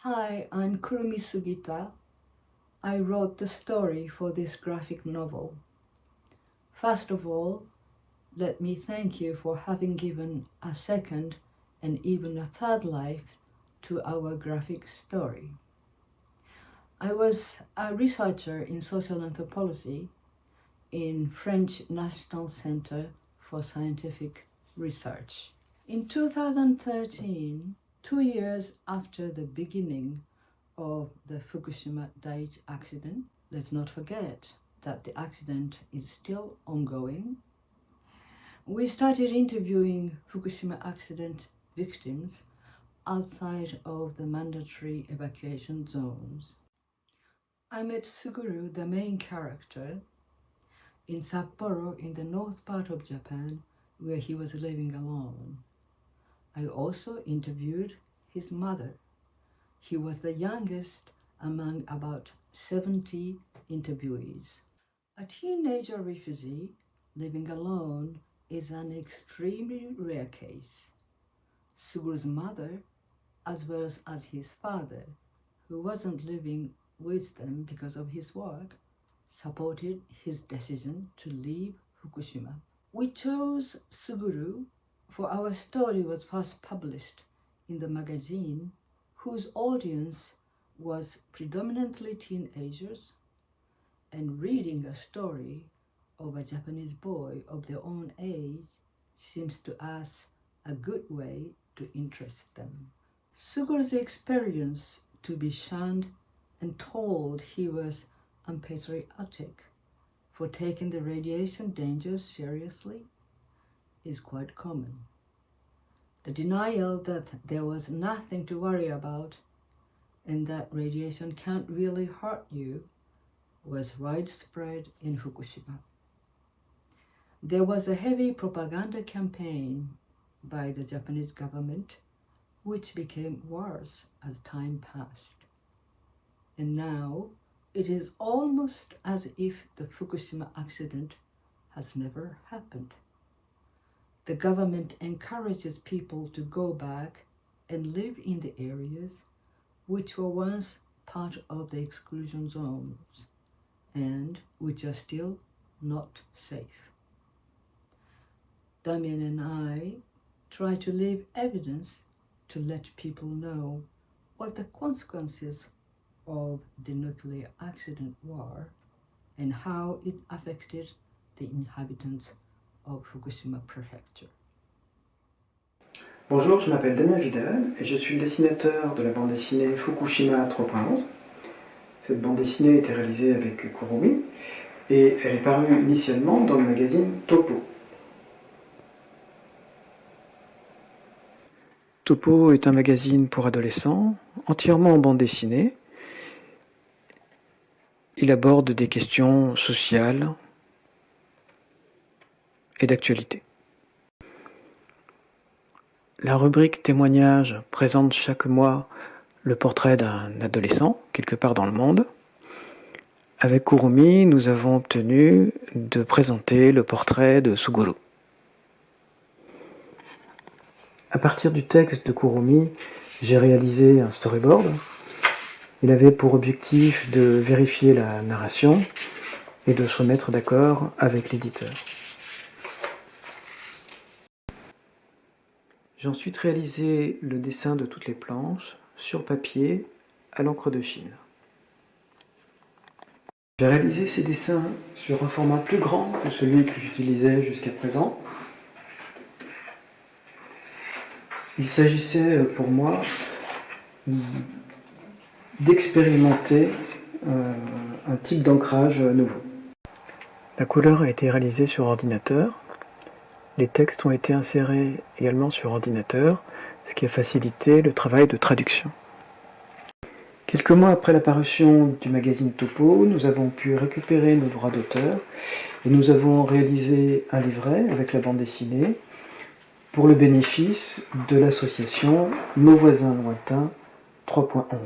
Hi, I'm Kurumi Sugita. I wrote the story for this graphic novel. First of all, let me thank you for having given a second and even a third life to our graphic story. I was a researcher in social anthropology in French National Center for Scientific Research. In 2013, 2 years after the beginning of the Fukushima Daiichi accident, let's not forget that the accident is still ongoing, we started interviewing Fukushima accident victims outside of the mandatory evacuation zones. I met Suguru, the main character, in Sapporo in the north part of Japan, where he was living alone. I also interviewed his mother. He was the youngest among about 70 interviewees. A teenager refugee living alone is an extremely rare case. Suguru's mother, as well as his father, who wasn't living with them because of his work, supported his decision to leave Fukushima. We chose Suguru for our story was first published in the magazine whose audience was predominantly teenagers, and reading a story of a Japanese boy of their own age seems to us a good way to interest them. Suguru's experience to be shunned and told he was unpatriotic for taking the radiation dangers seriously is quite common. The denial that there was nothing to worry about and that radiation can't really hurt you was widespread in Fukushima. There was a heavy propaganda campaign by the Japanese government, which became worse as time passed. And now it is almost as if the Fukushima accident has never happened. The government encourages people to go back and live in the areas which were once part of the exclusion zones and which are still not safe. Damien and I try to leave evidence to let people know what the consequences of the nuclear accident were and how it affected the inhabitants of Fukushima Prefecture. Bonjour, je m'appelle Damien Vidal et je suis le dessinateur de la bande dessinée Fukushima 3.11. Cette bande dessinée a été réalisée avec Kurumi et elle est parue initialement dans le magazine Topo. Topo est un magazine pour adolescents, entièrement en bande dessinée. Il aborde des questions sociales et d'actualité. La rubrique témoignages présente chaque mois le portrait d'un adolescent, quelque part dans le monde. Avec Kurumi, nous avons obtenu de présenter le portrait de Suguru. À partir du texte de Kurumi, j'ai réalisé un storyboard. Il avait pour objectif de vérifier la narration et de se mettre d'accord avec l'éditeur. J'ai ensuite réalisé le dessin de toutes les planches sur papier à l'encre de Chine. J'ai réalisé ces dessins sur un format plus grand que celui que j'utilisais jusqu'à présent. Il s'agissait pour moi d'expérimenter un type d'ancrage nouveau. La couleur a été réalisée sur ordinateur. Les textes ont été insérés également sur ordinateur, ce qui a facilité le travail de traduction. Quelques mois après la parution du magazine Topo, nous avons pu récupérer nos droits d'auteur et nous avons réalisé un livret avec la bande dessinée pour le bénéfice de l'association Nos voisins lointains 3.11.